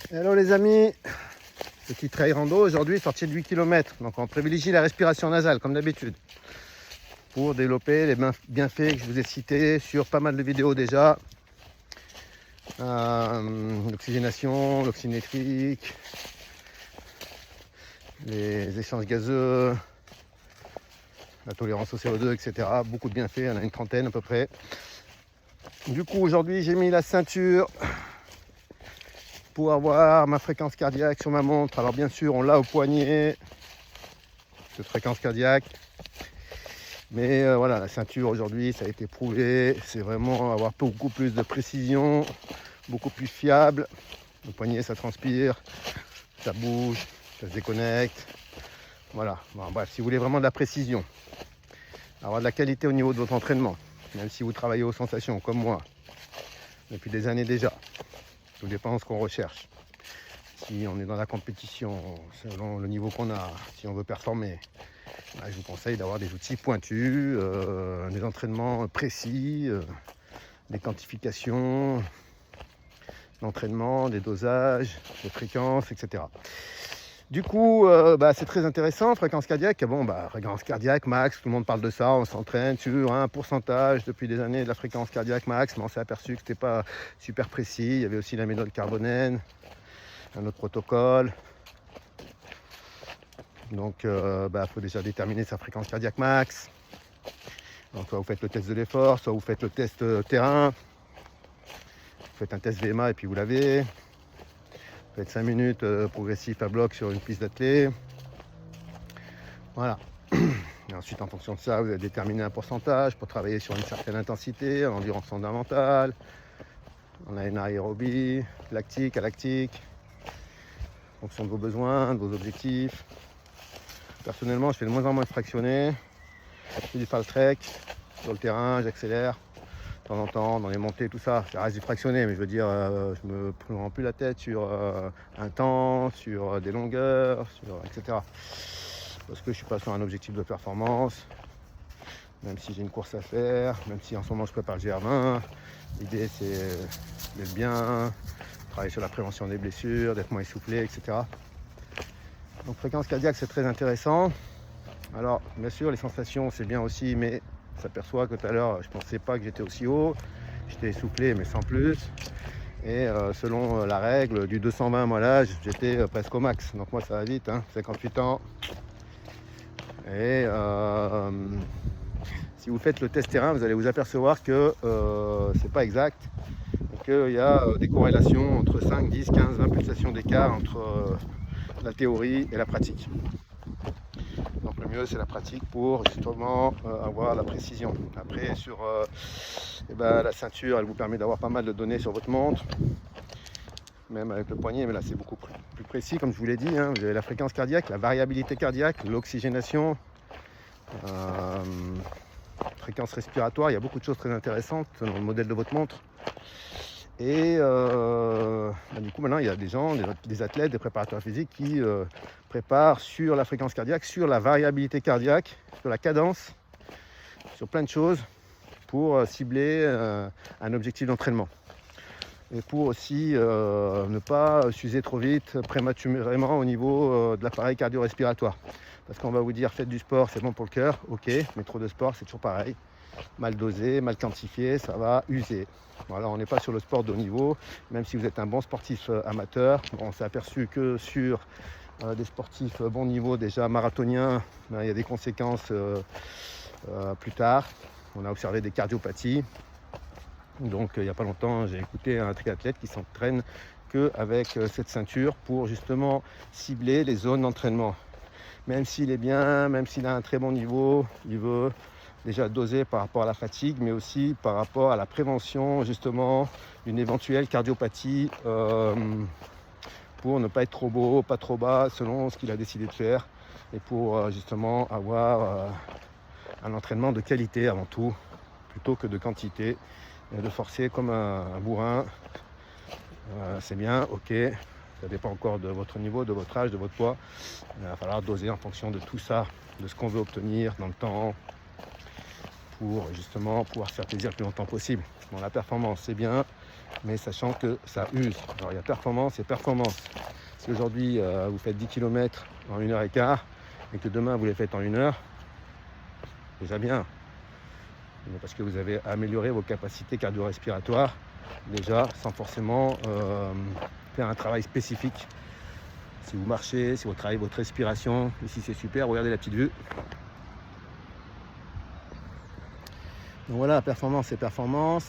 Hello les amis, petit trail rando aujourd'hui, sortie de 8 km. Donc on privilégie la respiration nasale comme d'habitude pour développer les bienfaits que je vous ai cités sur pas mal de vidéos déjà. L'oxygénation, l'oxymétrique, les échanges gazeux, la tolérance au CO2, etc. Beaucoup de bienfaits, il y en a une trentaine à peu près. Du coup aujourd'hui j'ai mis la ceinture pour avoir ma fréquence cardiaque sur ma montre. Alors bien sûr on l'a au poignet, cette fréquence cardiaque. Mais voilà, la ceinture aujourd'hui, ça a été prouvé. C'est vraiment avoir beaucoup plus de précision, beaucoup plus fiable. Le poignet, ça transpire, ça bouge, ça se déconnecte. Voilà, bon, bref, si vous voulez vraiment de la précision, avoir de la qualité au niveau de votre entraînement, même si vous travaillez aux sensations comme moi, depuis des années déjà, tout dépend de ce qu'on recherche. Si on est dans la compétition, selon le niveau qu'on a, si on veut performer, je vous conseille d'avoir des outils pointus, des entraînements précis, des quantifications d'entraînement, des dosages, des fréquences, etc. Du coup, c'est très intéressant, fréquence cardiaque. Bon, fréquence cardiaque max, tout le monde parle de ça, on s'entraîne sur un pourcentage depuis des années de la fréquence cardiaque max, mais on s'est aperçu que ce n'était pas super précis. Il y avait aussi la méthode carbonène, un autre protocole. Donc, faut déjà déterminer sa fréquence cardiaque max. Donc, soit vous faites le test de l'effort, soit vous faites le test terrain. Vous faites un test VMA et puis vous l'avez. Vous faites 5 minutes progressif à bloc sur une piste d'athlée. Voilà. Et ensuite, en fonction de ça, vous allez déterminer un pourcentage pour travailler sur une certaine intensité, en endurance fondamentale, en anaérobie, lactique, alactique, en fonction de vos besoins, de vos objectifs. Personnellement, je fais de moins en moins de fractionné. Je fais du fall trek sur le terrain, j'accélère de temps en temps dans les montées, tout ça. Ça reste du fractionné, mais je veux dire, je me prends plus la tête sur un temps, sur des longueurs, etc. Parce que je suis pas sur un objectif de performance, même si j'ai une course à faire, même si en ce moment je prépare le GR20. L'idée c'est d'être bien, travailler sur la prévention des blessures, d'être moins essoufflé, etc. Donc fréquence cardiaque c'est très intéressant. Alors bien sûr les sensations c'est bien aussi, mais on s'aperçoit que tout à l'heure je pensais pas que j'étais aussi haut, j'étais essoufflé mais sans plus. Et selon la règle du 220 moi là j'étais presque au max. Donc moi ça va vite, 58 ans. Et si vous faites le test terrain, vous allez vous apercevoir que c'est pas exact. Et qu'il y a des corrélations entre 5, 10, 15, 20 pulsations d'écart entre la théorie et la pratique. Donc le mieux c'est la pratique pour justement avoir la précision. Après sur la ceinture, elle vous permet d'avoir pas mal de données sur votre montre, même avec le poignet, mais là c'est beaucoup plus précis comme je vous l'ai dit. Vous avez la fréquence cardiaque, la variabilité cardiaque, l'oxygénation, fréquence respiratoire. Il y a beaucoup de choses très intéressantes dans le modèle de votre montre. Et du coup maintenant il y a des gens, des athlètes, des préparateurs physiques qui préparent sur la fréquence cardiaque, sur la variabilité cardiaque, sur la cadence, sur plein de choses pour cibler un objectif d'entraînement. Et pour aussi ne pas s'user trop vite, prématurément au niveau de l'appareil cardio-respiratoire. Parce qu'on va vous dire faites du sport, c'est bon pour le cœur, ok, mais trop de sport c'est toujours pareil. Mal dosé, mal quantifié, ça va user. Voilà, on n'est pas sur le sport de haut niveau, même si vous êtes un bon sportif amateur. On s'est aperçu que sur des sportifs bon niveau, déjà marathoniens, il y a des conséquences plus tard. On a observé des cardiopathies. Donc il n'y a pas longtemps, j'ai écouté un triathlète qui s'entraîne qu'avec cette ceinture pour justement cibler les zones d'entraînement. Même s'il est bien, même s'il a un très bon niveau, il veut déjà doser par rapport à la fatigue, mais aussi par rapport à la prévention justement d'une éventuelle cardiopathie pour ne pas être trop beau, pas trop bas, selon ce qu'il a décidé de faire, et pour justement avoir un entraînement de qualité avant tout, plutôt que de quantité, et de forcer comme un bourrin. C'est bien, ok. Ça dépend encore de votre niveau, de votre âge, de votre poids. Il va falloir doser en fonction de tout ça, de ce qu'on veut obtenir dans le temps, pour justement pouvoir se faire plaisir le plus longtemps possible. Bon, la performance, c'est bien, mais sachant que ça use. Alors il y a performance et performance. Si aujourd'hui vous faites 10 km en 1h15 et que demain vous les faites en 1 heure, déjà bien. Mais parce que vous avez amélioré vos capacités cardio-respiratoires déjà sans forcément faire un travail spécifique. Si vous marchez, si vous travaillez votre respiration, ici c'est super, regardez la petite vue. Donc voilà, performance et performance.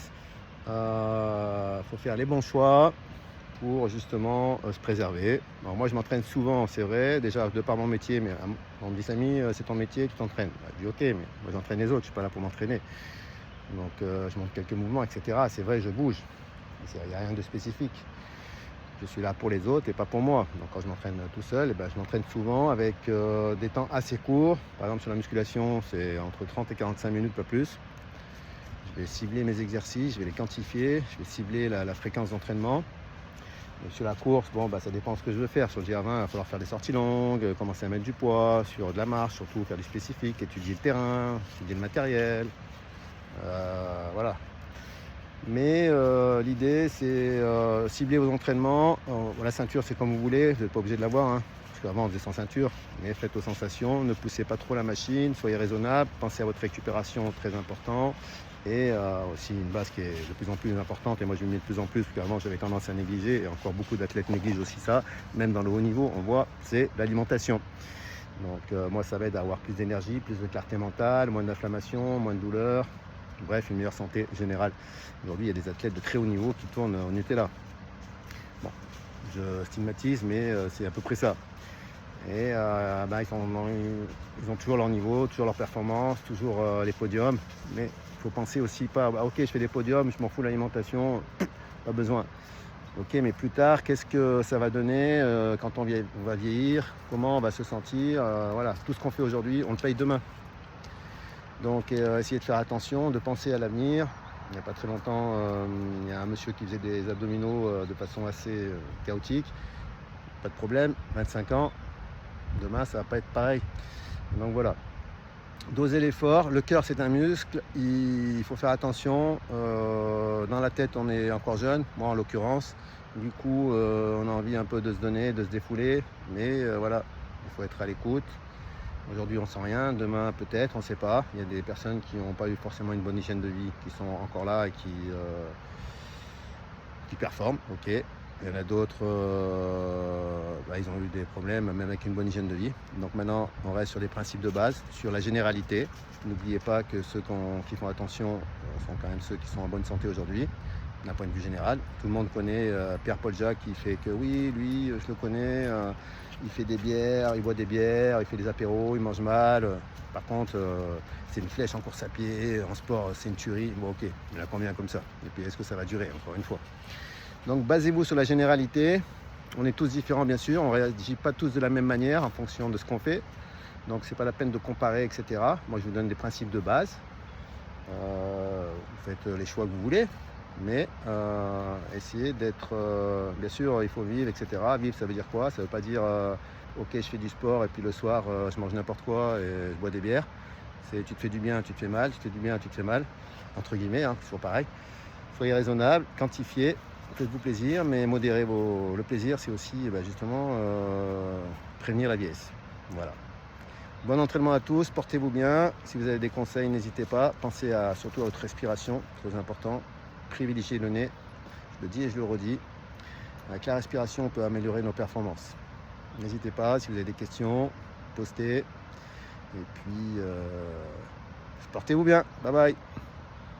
Faut faire les bons choix pour justement se préserver. Alors moi je m'entraîne souvent, c'est vrai, déjà de par mon métier, mais on me dit Samy, c'est ton métier, tu t'entraînes. Je dis ok, mais moi j'entraîne les autres, je suis pas là pour m'entraîner. Donc je montre quelques mouvements, etc. C'est vrai, je bouge. Il n'y a rien de spécifique. Je suis là pour les autres et pas pour moi. Donc quand je m'entraîne tout seul, je m'entraîne souvent avec des temps assez courts. Par exemple sur la musculation, c'est entre 30 et 45 minutes, pas plus. Je vais cibler mes exercices, je vais les quantifier, je vais cibler la fréquence d'entraînement. Et sur la course, ça dépend de ce que je veux faire. Sur le GR20, il va falloir faire des sorties longues, commencer à mettre du poids, sur de la marche, surtout faire du spécifique, étudier le terrain, étudier le matériel. Voilà. Mais l'idée, c'est cibler vos entraînements. La ceinture, c'est comme vous voulez, vous n'êtes pas obligé de l'avoir, hein, parce qu'avant, on faisait sans ceinture. Mais faites aux sensations, ne poussez pas trop la machine, soyez raisonnable, pensez à votre récupération, très important. Et aussi une base qui est de plus en plus importante, et moi je me mets de plus en plus, parce qu'avant j'avais tendance à négliger, et encore beaucoup d'athlètes négligent aussi ça, même dans le haut niveau, on voit, c'est l'alimentation. Donc moi ça va être d'avoir plus d'énergie, plus de clarté mentale, moins d'inflammation, moins de douleur, bref, une meilleure santé générale. Aujourd'hui il y a des athlètes de très haut niveau qui tournent en Nutella. Bon, je stigmatise, mais c'est à peu près ça. Et ils ont toujours leur niveau, toujours leur performance, toujours les podiums, mais il faut penser aussi pas, ok je fais des podiums, je m'en fous de l'alimentation, pas besoin. Ok, mais plus tard, qu'est-ce que ça va donner quand on va vieillir, comment on va se sentir, voilà, tout ce qu'on fait aujourd'hui, on le paye demain. Donc essayez de faire attention, de penser à l'avenir. Il n'y a pas très longtemps, il y a un monsieur qui faisait des abdominaux de façon assez chaotique, pas de problème, 25 ans, demain ça va pas être pareil. Donc voilà. Doser l'effort, le cœur c'est un muscle, il faut faire attention, dans la tête on est encore jeune, moi en l'occurrence, du coup on a envie un peu de se donner, de se défouler, mais voilà, il faut être à l'écoute. Aujourd'hui on sent rien, demain peut-être, on ne sait pas, il y a des personnes qui n'ont pas eu forcément une bonne hygiène de vie, qui sont encore là et qui performent, ok. Il y en a d'autres, ils ont eu des problèmes, même avec une bonne hygiène de vie. Donc maintenant, on reste sur les principes de base, sur la généralité. N'oubliez pas que ceux qui font attention sont quand même ceux qui sont en bonne santé aujourd'hui, d'un point de vue général. Tout le monde connaît Pierre-Paul Jacques qui fait que oui, lui, je le connais, il fait des bières, il boit des bières, il fait des apéros, il mange mal. Par contre, c'est une flèche en course à pied, en sport, c'est une tuerie. Bon, ok, il a combien comme ça? Et puis, est-ce que ça va durer, encore une fois? Donc basez-vous sur la généralité, on est tous différents bien sûr, on ne réagit pas tous de la même manière en fonction de ce qu'on fait, donc c'est pas la peine de comparer, etc. Moi je vous donne des principes de base, vous faites les choix que vous voulez, mais essayez d'être, bien sûr il faut vivre, etc. Vivre ça veut dire quoi? Ça veut pas dire ok je fais du sport et puis le soir je mange n'importe quoi et je bois des bières. C'est tu te fais du bien, tu te fais mal, tu te fais du bien, tu te fais mal, entre guillemets, hein, toujours pareil. Soyez raisonnable, quantifiez. Faites-vous plaisir, mais modérez le plaisir, c'est aussi justement prévenir la vieillesse. Voilà. Bon entraînement à tous, portez-vous bien. Si vous avez des conseils, n'hésitez pas. Pensez surtout à votre respiration, très important. Privilégiez le nez, je le dis et je le redis. Avec la respiration, on peut améliorer nos performances. N'hésitez pas, si vous avez des questions, postez. Et puis, portez-vous bien. Bye bye.